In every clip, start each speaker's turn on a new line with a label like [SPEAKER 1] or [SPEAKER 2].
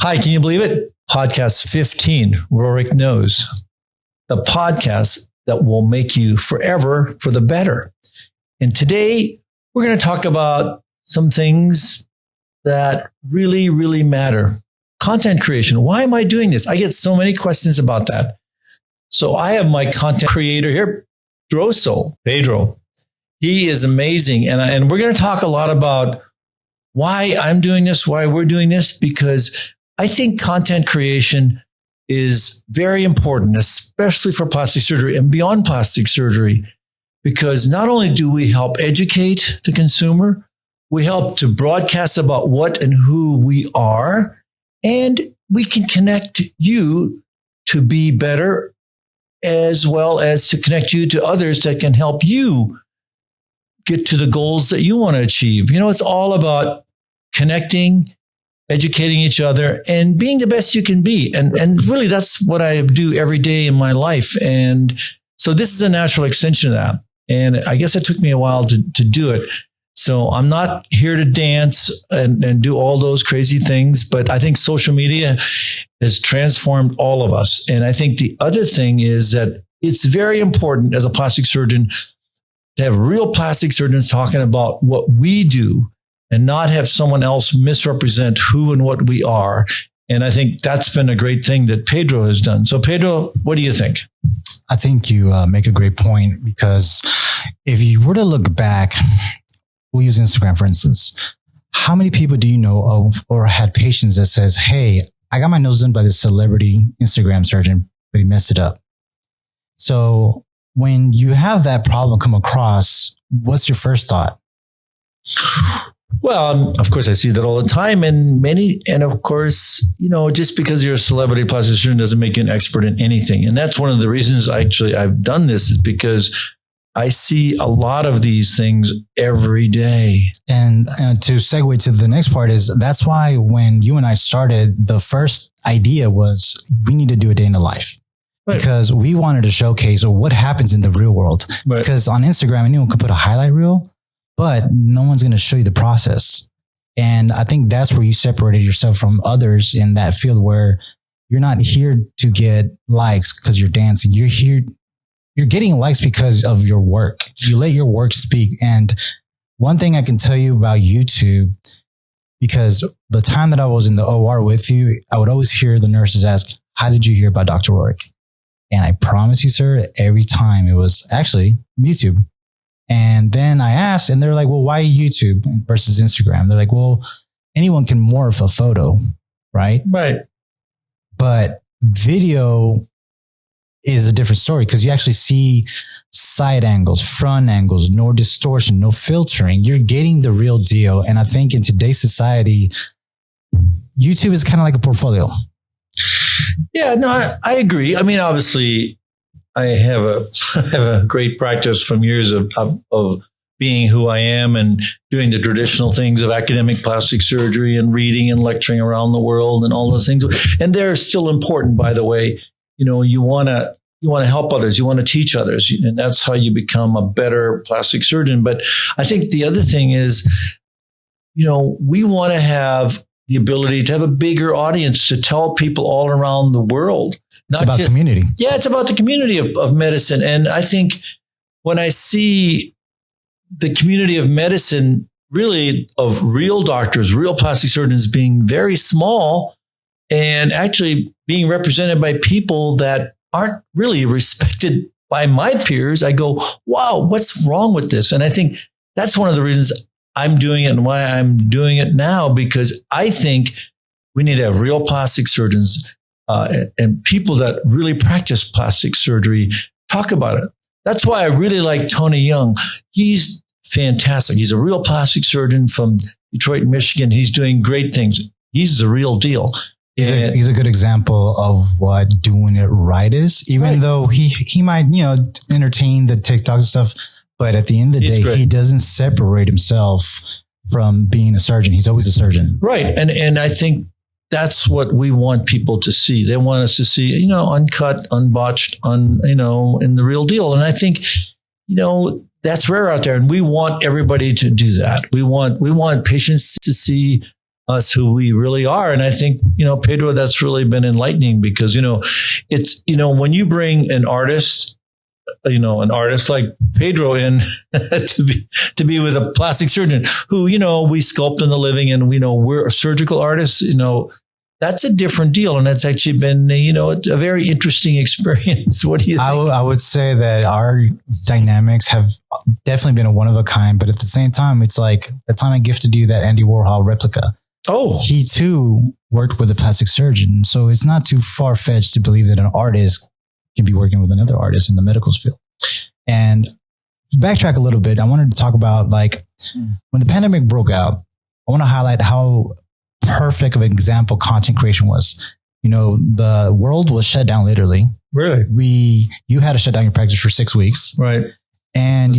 [SPEAKER 1] Hi, can you believe it? Podcast 15, Rohrich Knose, the podcast that will make you forever for the better. And today we're going to talk about some things that really, really matter. Content creation. Why am I doing this? I get so many questions about that. So I have my content creator here, DROSOL, Pedro. He is amazing. And we're going to talk a lot about why I'm doing this, why we're doing this, because I think content creation is very important, especially for plastic surgery and beyond plastic surgery, because not only do we help educate the consumer, we help to broadcast about what and who we are, and we can connect you to be better, as well as to connect you to others that can help you get to the goals that you want to achieve. You know, it's all about connecting, educating each other, and being the best you can be. And really, that's what I do every day in my life. And so this is a natural extension of that. And I guess it took me a while to do it. So I'm not here to dance and do all those crazy things, but I think social media has transformed all of us. And I think the other thing is that it's very important as a plastic surgeon to have real plastic surgeons talking about what we do and not have someone else misrepresent who and what we are. And I think that's been a great thing that Pedro has done. So Pedro, what do you think?
[SPEAKER 2] I think you make a great point, because if you were to look back, we'll use Instagram, for instance. How many people do you know of or had patients that says, hey, I got my nose done by this celebrity Instagram surgeon, but he messed it up? So when you have that problem come across, what's your first thought?
[SPEAKER 1] Well, of course, I see that all the time. And of course, you know, just because you're a celebrity plastic surgeon doesn't make you an expert in anything. And that's one of the reasons I've done this, is because I see a lot of these things every day. And
[SPEAKER 2] to segue to the next part is, that's why when you and I started, the first idea was we need to do a day in the life. Right. Because we wanted to showcase what happens in the real world. Right. Because on Instagram, anyone could put a highlight reel, but no one's going to show you the process. And I think that's where you separated yourself from others in that field, where you're not here to get likes because you're dancing. You're getting likes because of your work. You let your work speak. And one thing I can tell you about YouTube, because the time that I was in the OR with you, I would always hear the nurses ask, how did you hear about Dr. Rohrich? And I promise you, sir, every time it was actually YouTube. And then I asked, and they're like, well, why YouTube versus Instagram? They're like, well, anyone can morph a photo, right?
[SPEAKER 1] Right.
[SPEAKER 2] But video is a different story, because you actually see side angles, front angles, no distortion, no filtering. You're getting the real deal. And I think in today's society, YouTube is kind of like a portfolio.
[SPEAKER 1] Yeah, no, I agree. I mean, obviously, I have a great practice from years of being who I am and doing the traditional things of academic plastic surgery and reading and lecturing around the world and all those things. And they're still important, by the way. You know, you want to help others. You want to teach others. And that's how you become a better plastic surgeon. But I think the other thing is, you know, we want to have the ability to have a bigger audience to tell people all around the world.
[SPEAKER 2] It's about community.
[SPEAKER 1] Yeah, it's about the community of medicine. And I think when I see the community of medicine, really of real doctors, real plastic surgeons being very small and actually being represented by people that aren't really respected by my peers, I go, wow, what's wrong with this? And I think that's one of the reasons I'm doing it and why I'm doing it now, because I think we need to have real plastic surgeons and people that really practice plastic surgery talk about it. That's why I really like Tony Young. He's fantastic. He's a real plastic surgeon from Detroit, Michigan. He's doing great things. He's the real deal.
[SPEAKER 2] He's a good example of what doing it right is, even though he might, you know, entertain the TikTok stuff. But at the end of the day, he doesn't separate himself from being a surgeon. He's always a surgeon.
[SPEAKER 1] Right. And I think that's what we want people to see. They want us to see, you know, uncut, unbotched, you know, in the real deal. And I think, you know, that's rare out there. And we want everybody to do that. We want patients to see us who we really are. And I think, Pedro, that's really been enlightening because, it's, when you bring an artist like Pedro in to be with a plastic surgeon who, we sculpt in the living and we're surgical artists, that's a different deal. And that's actually been, a very interesting experience. What do you think?
[SPEAKER 2] I would say that our dynamics have definitely been a one of a kind, but at the same time, it's like the time I gifted you that Andy Warhol replica. Oh, he too worked with a plastic surgeon. So it's not too far fetched to believe that an artist can be working with another artist in the medical field. And to backtrack a little bit, I wanted to talk about when the pandemic broke out, I want to highlight how perfect of an example content creation was. The world was shut down literally.
[SPEAKER 1] Really?
[SPEAKER 2] You had to shut down your practice for 6 weeks.
[SPEAKER 1] Right.
[SPEAKER 2] And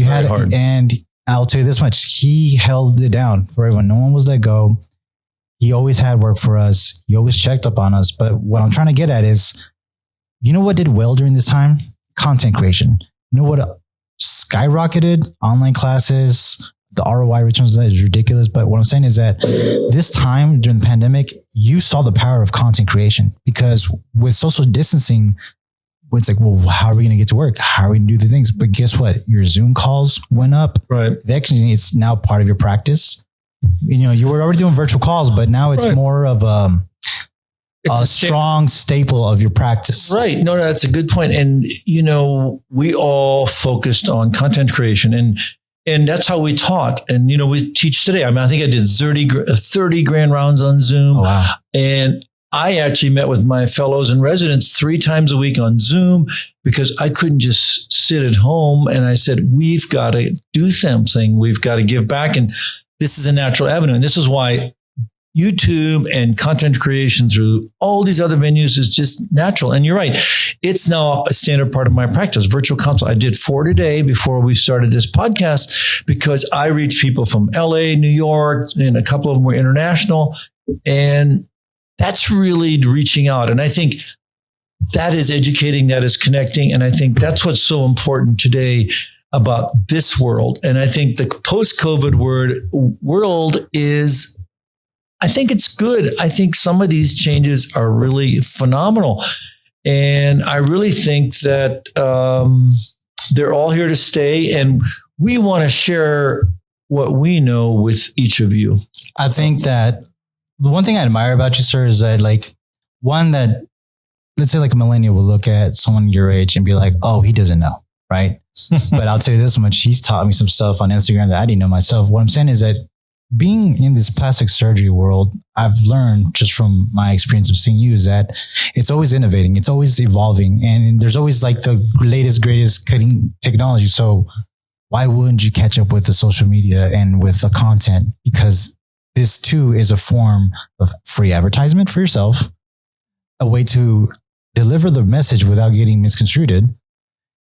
[SPEAKER 2] and I'll tell you this much, he held it down for everyone. No one was let go. He always had work for us. He always checked up on us. But what I'm trying to get at is, what did well during this time? Content creation. What skyrocketed? Online classes. The ROI returns on that is ridiculous. But what I'm saying is that this time during the pandemic, you saw the power of content creation because with social distancing, it's like, well, how are we going to get to work? How are we going to do the things? But guess what? Your Zoom calls went up.
[SPEAKER 1] Right.
[SPEAKER 2] It's now part of your practice. You were already doing virtual calls, but now it's more of a strong staple of your practice.
[SPEAKER 1] Right. No, that's a good point. And, we all focused on content creation and that's how we taught. And, we teach today. I mean, I think I did 30 grand rounds on Zoom.
[SPEAKER 2] Oh, wow.
[SPEAKER 1] And I actually met with my fellows and residents 3 times a week on Zoom because I couldn't just sit at home. And I said, we've got to do something. We've got to give back. And this is a natural avenue. And this is why YouTube and content creation through all these other venues is just natural. And you're right. It's now a standard part of my practice. Virtual consult. I did 4 today before we started this podcast because I reach people from LA, New York, and a couple of them were international. And that's really reaching out. And I think that is educating, that is connecting. And I think that's what's so important today about this world. And I think the post-COVID world is, I think it's good. I think some of these changes are really phenomenal. And I really think that they're all here to stay. And we want to share what we know with each of you.
[SPEAKER 2] I think that the one thing I admire about you, sir, is that that let's say a millennial will look at someone your age and be like, oh, he doesn't know. Right. But I'll tell you this much. He's taught me some stuff on Instagram that I didn't know myself. What I'm saying is that being in this plastic surgery world, I've learned just from my experience of seeing you is that it's always innovating. It's always evolving. And there's always the latest, greatest cutting technology. So why wouldn't you catch up with the social media and with the content? Because this too is a form of free advertisement for yourself, a way to deliver the message without getting misconstrued.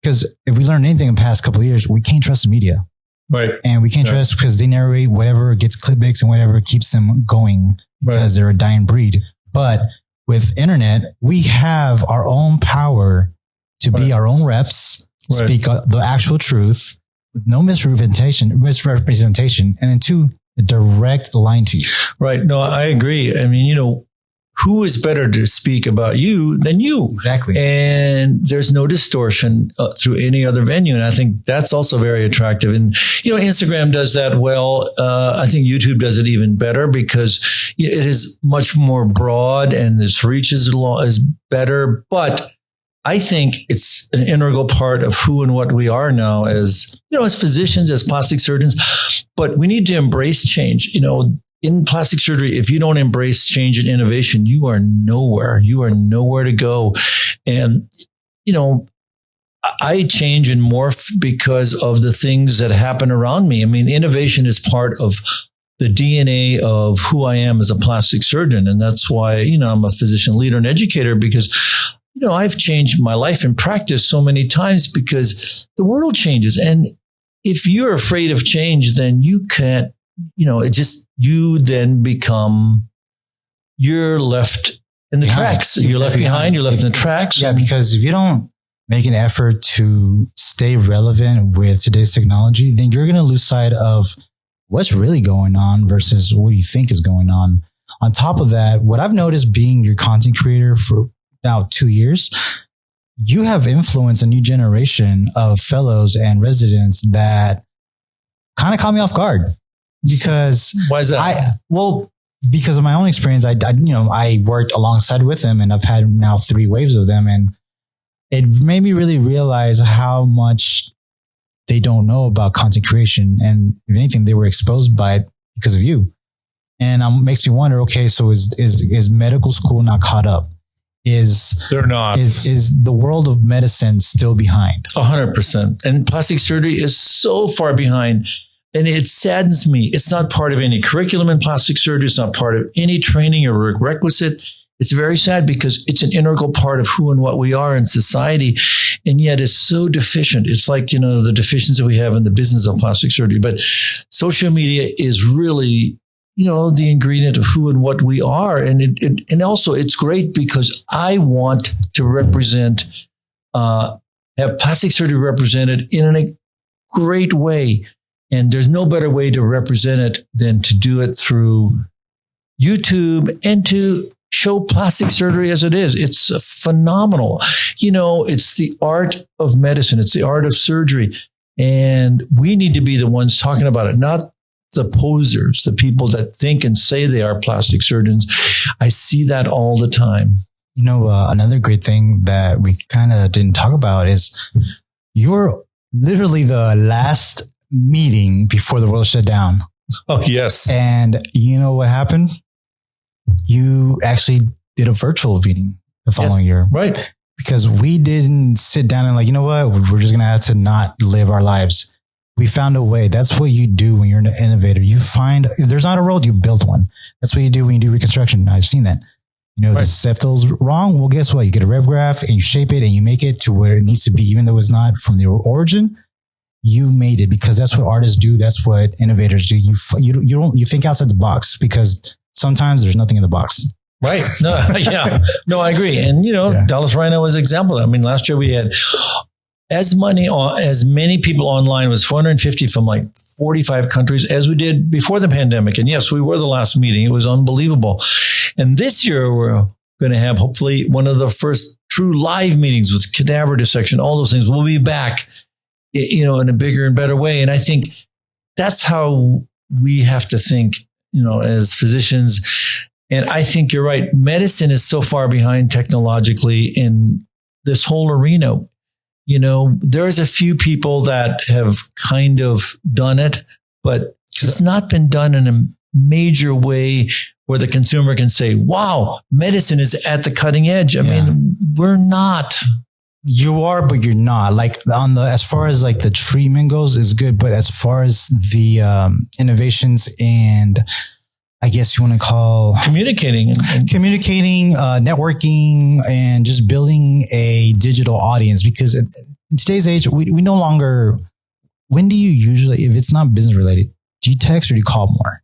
[SPEAKER 2] Because if we learned anything in the past couple of years, we can't trust the media.
[SPEAKER 1] Right.
[SPEAKER 2] And we can't trust because they narrate whatever gets clickbaits and whatever keeps them going because they're a dying breed. But with internet, we have our own power to be our own reps, speak the actual truth with no misrepresentation, and then 2, a direct line to you.
[SPEAKER 1] Right. No, I agree. I mean, who is better to speak about you than you?
[SPEAKER 2] Exactly.
[SPEAKER 1] And there's no distortion through any other venue. And I think that's also very attractive. And, Instagram does that well. I think YouTube does it even better because it is much more broad and its reach is better. But I think it's an integral part of who and what we are now as physicians, as plastic surgeons. But we need to embrace change. In plastic surgery, if you don't embrace change and innovation, you are nowhere. You are nowhere to go. And, I change and morph because of the things that happen around me. I mean, innovation is part of the DNA of who I am as a plastic surgeon. And that's why, I'm a physician leader and educator because, I've changed my life and practice so many times because the world changes. And if you're afraid of change, then you can't, you then you're left in the tracks. You're left behind. You're left in the tracks.
[SPEAKER 2] Yeah, because if you don't make an effort to stay relevant with today's technology, then you're going to lose sight of what's really going on versus what you think is going on. On top of that, what I've noticed being your content creator for now 2 years, you have influenced a new generation of fellows and residents that kind of caught me off guard. Because
[SPEAKER 1] why is that?
[SPEAKER 2] Because of my own experience, I worked alongside with them, and I've had now 3 waves of them, and it made me really realize how much they don't know about content creation, and if anything, they were exposed by it because of you. And makes me wonder, okay, so is medical school not caught up?
[SPEAKER 1] They're not.
[SPEAKER 2] Is the world of medicine still behind?
[SPEAKER 1] 100%. And plastic surgery is so far behind. And it saddens me. It's not part of any curriculum in plastic surgery. It's not part of any training or requisite. It's very sad because it's an integral part of who and what we are in society. And yet it's so deficient. It's like, the deficiency we have in the business of plastic surgery. But social media is really, the ingredient of who and what we are. And and also it's great because I want to represent, have plastic surgery represented in a great way. And there's no better way to represent it than to do it through YouTube and to show plastic surgery as it is. It's phenomenal. It's the art of medicine. It's the art of surgery. And we need to be the ones talking about it, not the posers, the people that think and say they are plastic surgeons. I see that all the time.
[SPEAKER 2] Another great thing that we kind of didn't talk about is you're literally the last meeting before the world shut down.
[SPEAKER 1] Oh, yes.
[SPEAKER 2] And you know what happened? You actually did a virtual meeting the following year.
[SPEAKER 1] Right.
[SPEAKER 2] Because we didn't sit down and we're just going to have to not live our lives. We found a way. That's what you do when you're an innovator. You find, if there's not a road, you build one. That's what you do when you do reconstruction. I've seen that. Right. The septal's wrong. Well, guess what? You get a rev graph and you shape it and you make it to where it needs to be, even though it's not from the origin. You made it, because that's what artists do. That's what innovators do. You think outside the box, because sometimes there's nothing in the box.
[SPEAKER 1] Right. No, yeah. No, I agree. And, Dallas Rhino was an example. I mean, last year we had as many people online, was 450 from 45 countries as we did before the pandemic. And yes, we were the last meeting. It was unbelievable. And this year we're going to have hopefully one of the first true live meetings with cadaver dissection, all those things. We'll be back, in a bigger and better way. And I think that's how we have to think, as physicians. And I think you're right. Medicine is so far behind technologically in this whole arena. There's a few people that have kind of done it, but it's not been done in a major way where the consumer can say, wow, medicine is at the cutting edge. I mean, we're not.
[SPEAKER 2] You are, but you're not. As far as the treatment goes is good, but as far as the innovations and I guess you want to call
[SPEAKER 1] communicating,
[SPEAKER 2] networking, and just building a digital audience, because in today's age, we no longer, when do you usually, if it's not business related, do you text or do you call more?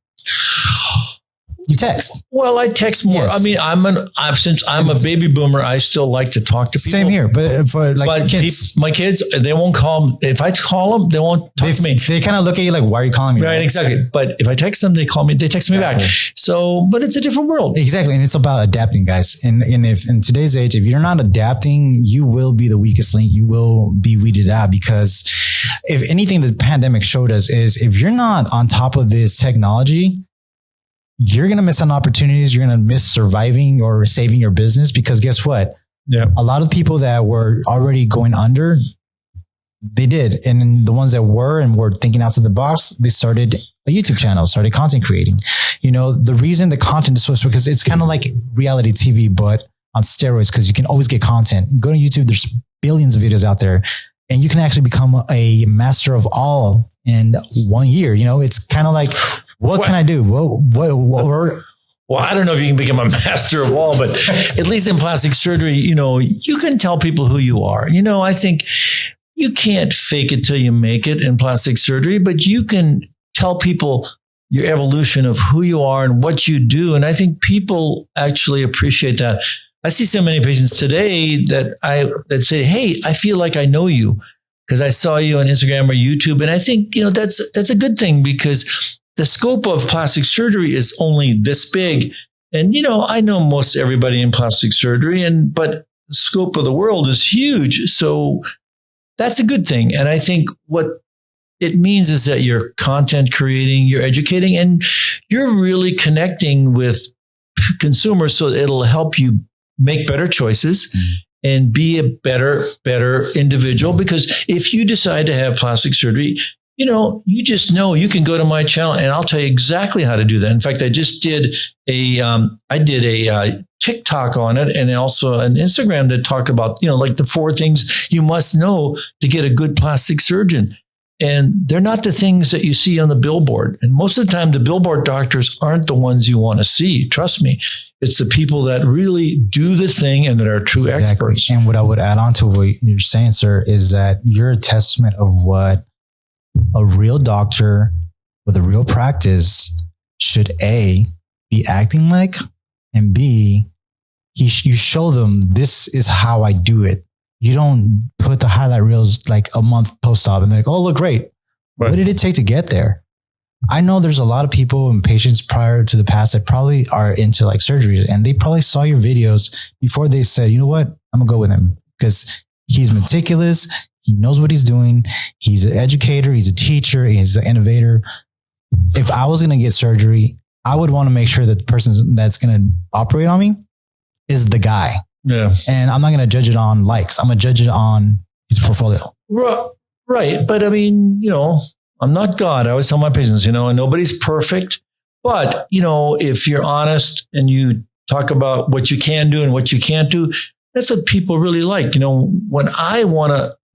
[SPEAKER 2] You text.
[SPEAKER 1] Well, I text more. Yes. I mean, since I'm a baby boomer, I still like to talk to people.
[SPEAKER 2] Same here, but for kids,
[SPEAKER 1] my kids, they won't call them. If I call them, they won't talk to me.
[SPEAKER 2] They kind of look at you like, "Why are you calling me?"
[SPEAKER 1] Right, exactly. But if I text them, they call me. They text me back. So, but it's a different world.
[SPEAKER 2] Exactly, and it's about adapting, guys. And if in today's age, if you're not adapting, you will be the weakest link. You will be weeded out, because if anything, the pandemic showed us is if you're not on top of this technology, you're going to miss on opportunities. You're going to miss surviving or saving your business, because guess what?
[SPEAKER 1] Yeah.
[SPEAKER 2] A lot of people that were already going under, they did. And the ones that were thinking outside the box, they started a YouTube channel, started content creating. The reason the content is so special, because it's kind of like reality TV, but on steroids, because you can always get content. Go to YouTube. There's billions of videos out there, and you can actually become a master of all in 1 year. It's kind of like, what can I do? Well,
[SPEAKER 1] I don't know if you can become a master of all, but at least in plastic surgery, you can tell people who you are. I think you can't fake it till you make it in plastic surgery, but you can tell people your evolution of who you are and what you do. And I think people actually appreciate that. I see so many patients today that say, hey, I feel like I know you because I saw you on Instagram or YouTube. And I think, that's a good thing, because the scope of plastic surgery is only this big. And, I know most everybody in plastic surgery, but the scope of the world is huge. So that's a good thing. And I think what it means is that you're content creating, you're educating, and you're really connecting with consumers. So it'll help you make better choices and be a better individual. Because if you decide to have plastic surgery, you just know you can go to my channel and I'll tell you exactly how to do that. In fact, I just did a TikTok on it and also an Instagram that talked about, like the 4 things you must know to get a good plastic surgeon. And they're not the things that you see on the billboard. And most of the time, the billboard doctors aren't the ones you want to see. Trust me. It's the people that really do the thing and that are true experts.
[SPEAKER 2] And what I would add on to what you're saying, sir, is that you're a testament of what a real doctor with a real practice should A, be acting like, and B, you show them this is how I do it. You don't put the highlight reels like a month post-op and like, oh, look great. Right. What did it take to get there? I know there's a lot of people and patients prior to the past that probably are into like surgeries, and they probably saw your videos before they said, you know what, I'm gonna go with him because he's meticulous. He knows what he's doing. He's an educator. He's a teacher. He's an innovator. If I was going to get surgery, I would want to make sure that the person that's going to operate on me is the guy.
[SPEAKER 1] Yeah.
[SPEAKER 2] And I'm not going to judge it on likes. I'm going to judge it on his portfolio.
[SPEAKER 1] Right. But I mean, I'm not God. I always tell my patients, and nobody's perfect. But, if you're honest and you talk about what you can do and what you can't do, that's what people really like.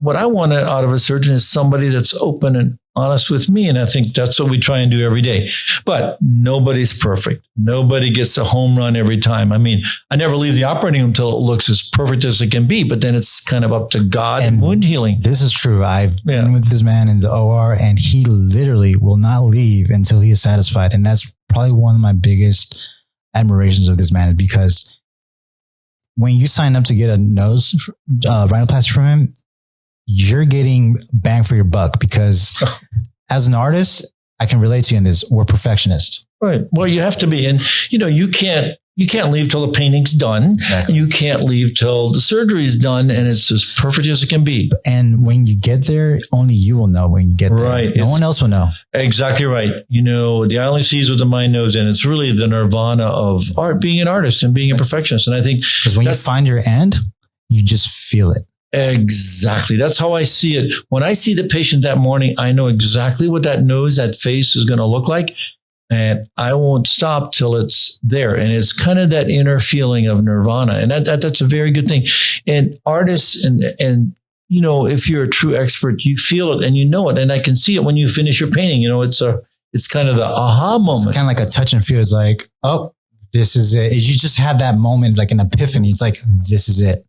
[SPEAKER 1] What I want out of a surgeon is somebody that's open and honest with me. And I think that's what we try and do every day. But nobody's perfect. Nobody gets a home run every time. I mean, I never leave the operating room until it looks as perfect as it can be. But then it's kind of up to God and wound healing.
[SPEAKER 2] This is true. I've been with this man in the OR, and he literally will not leave until he is satisfied. And that's probably one of my biggest admirations of this man, because when you sign up to get a nose rhinoplasty from him, you're getting bang for your buck, because as an artist, I can relate to you in this. We're perfectionists.
[SPEAKER 1] Right. Well, you have to be. And, you can't leave till the painting's done. Exactly. You can't leave till the surgery is done and it's as perfect as it can be.
[SPEAKER 2] And when you get there, only you will know when you get there.
[SPEAKER 1] Right.
[SPEAKER 2] No one else will know.
[SPEAKER 1] Exactly right. The eye only sees what the mind knows. And it's really the nirvana of art, being an artist and being a perfectionist. And I think
[SPEAKER 2] because when you find your end, you just feel it.
[SPEAKER 1] Exactly. That's how I see it. When I see the patient that morning, I know exactly what that nose, that face is going to look like. And I won't stop till it's there. And it's kind of that inner feeling of nirvana. And that's a very good thing. And artists and if you're a true expert, you feel it and you know it. And I can see it when you finish your painting. It's kind of the aha moment.
[SPEAKER 2] It's kind of like a touch and feel. It's like, oh, this is it. You just have that moment, like an epiphany. It's like, this is it.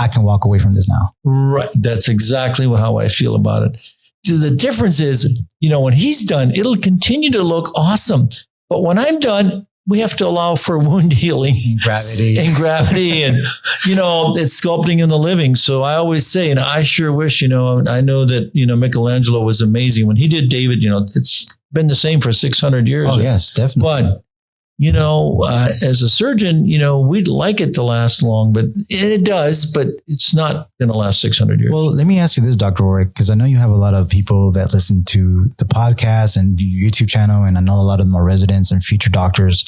[SPEAKER 2] I can walk away from this now.
[SPEAKER 1] Right. That's exactly how I feel about it. The difference is, when he's done, it'll continue to look awesome. But when I'm done, we have to allow for wound healing
[SPEAKER 2] and
[SPEAKER 1] gravity and, it's sculpting in the living. So I always say, I sure wish, I know that, Michelangelo was amazing when he did David, it's been the same for 600 years.
[SPEAKER 2] Oh, yes, definitely.
[SPEAKER 1] But as a surgeon, we'd like it to last long, but it does, but it's not going to last 600 years.
[SPEAKER 2] Well, let me ask you this, Dr. Rohrich, because I know you have a lot of people that listen to the podcast and view your YouTube channel, and I know a lot of them are residents and future doctors.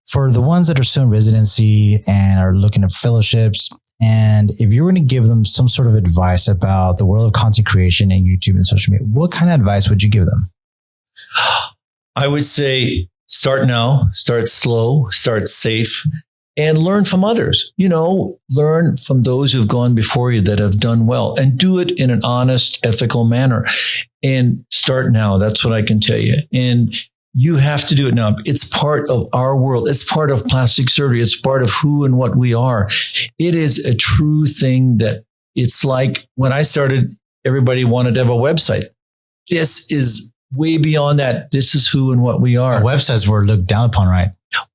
[SPEAKER 2] For the ones that are still in residency and are looking at fellowships, and if you were going to give them some sort of advice about the world of content creation and YouTube and social media, what kind of advice would you give them?
[SPEAKER 1] I would say, start now, start slow, start safe, and learn from others. Learn from those who've gone before you that have done well, and do it in an honest, ethical manner. And start now. That's what I can tell you. And you have to do it now. It's part of our world. It's part of plastic surgery. It's part of who and what we are. It is a true thing that it's like when I started, everybody wanted to have a website. This is way beyond that. This is who and what we are.
[SPEAKER 2] Websites were looked down upon, right?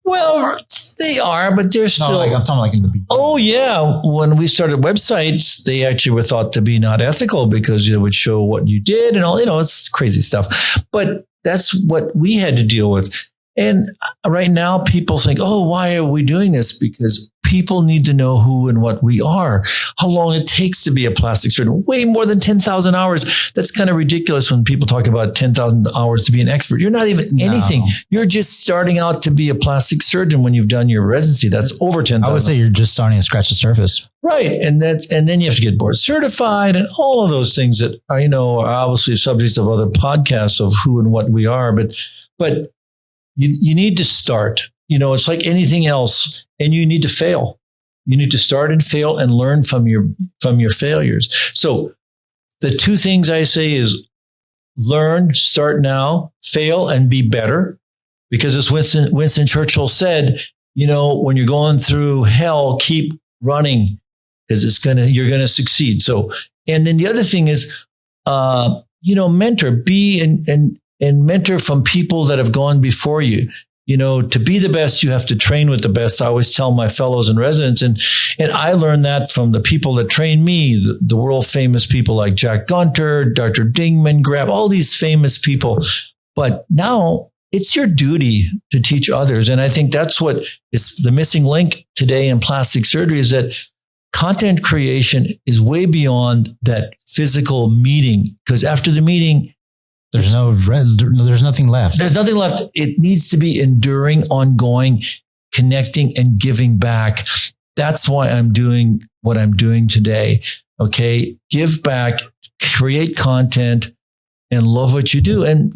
[SPEAKER 1] Well, they are, but they're still.
[SPEAKER 2] I'm talking like in the beginning.
[SPEAKER 1] Oh, yeah. When we started websites, they actually were thought to be not ethical because it would show what you did and all, it's crazy stuff. But that's what we had to deal with. And right now people think, oh, why are we doing this? Because people need to know who and what we are, how long it takes to be a plastic surgeon, way more than 10,000 hours. That's kind of ridiculous when people talk about 10,000 hours to be an expert. You're not even anything. You're just starting out to be a plastic surgeon when you've done your residency. That's over 10,000.
[SPEAKER 2] I would say you're just starting to scratch the surface.
[SPEAKER 1] Right. And then you have to get board certified and all of those things that are, are obviously subjects of other podcasts of who and what we are. But you need to start. It's like anything else, and you need to fail. You need to start and fail and learn from your failures. So the two things I say is learn, start now, fail, and be better. Because as Winston Churchill said, when you're going through hell, keep running because you're gonna succeed. So, and then the other thing is, mentor, be and mentor from people that have gone before you. To be the best, you have to train with the best. I always tell my fellows and residents, and I learned that from the people that trained me, the world famous people like Jack Gunter, Dr. Dingman, Grab, all these famous people. But now it's your duty to teach others. And I think that's what is the missing link today in plastic surgery, is that content creation is way beyond that physical meeting, because after the meeting, there's nothing left. There's nothing left. It needs to be enduring, ongoing, connecting, and giving back. That's why I'm doing what I'm doing today. Okay. Give back, create content, and love what you do. And,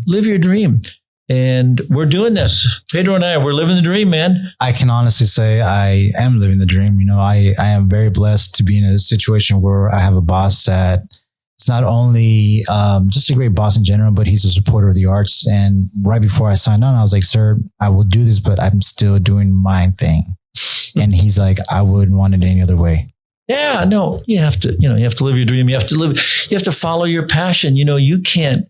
[SPEAKER 1] live your dream. And we're doing this. Pedro and I, we're living the dream, man.
[SPEAKER 2] I can honestly say I am living the dream. I am very blessed to be in a situation where I have a boss that it's not only just a great boss in general, but he's a supporter of the arts. And right before I signed on, I was like, sir, I will do this, but I'm still doing my thing. And he's like, I wouldn't want it any other way.
[SPEAKER 1] Yeah, no, you have to live your dream. You have to follow your passion. You can't,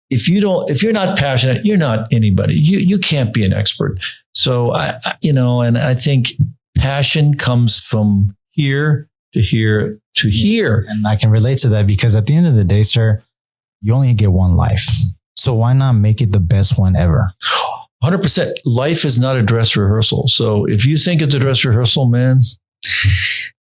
[SPEAKER 1] if you're not passionate, you're not anybody. You can't be an expert. So and I think passion comes from here to here to here.
[SPEAKER 2] And I can relate to that because at the end of the day, sir, you only get one life. So why not make it the best one ever?
[SPEAKER 1] 100%. Life is not a dress rehearsal. So if you think it's a dress rehearsal, man,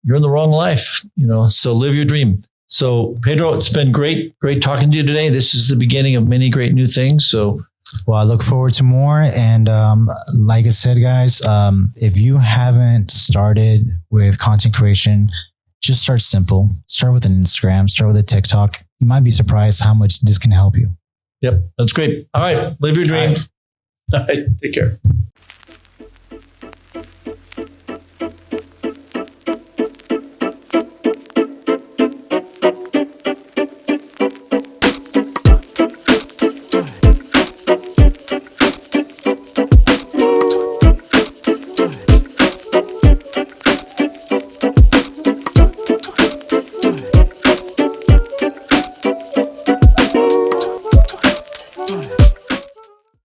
[SPEAKER 1] you're in the wrong life, so live your dream. So Pedro, it's been great talking to you today. This is the beginning of many great new things. So,
[SPEAKER 2] well, I look forward to more. And like I said, guys, if you haven't started with content creation, just start simple. Start with an Instagram, start with a TikTok. You might be surprised how much this can help you.
[SPEAKER 1] Yep. That's great. All right. Live your dream. All right. Take care.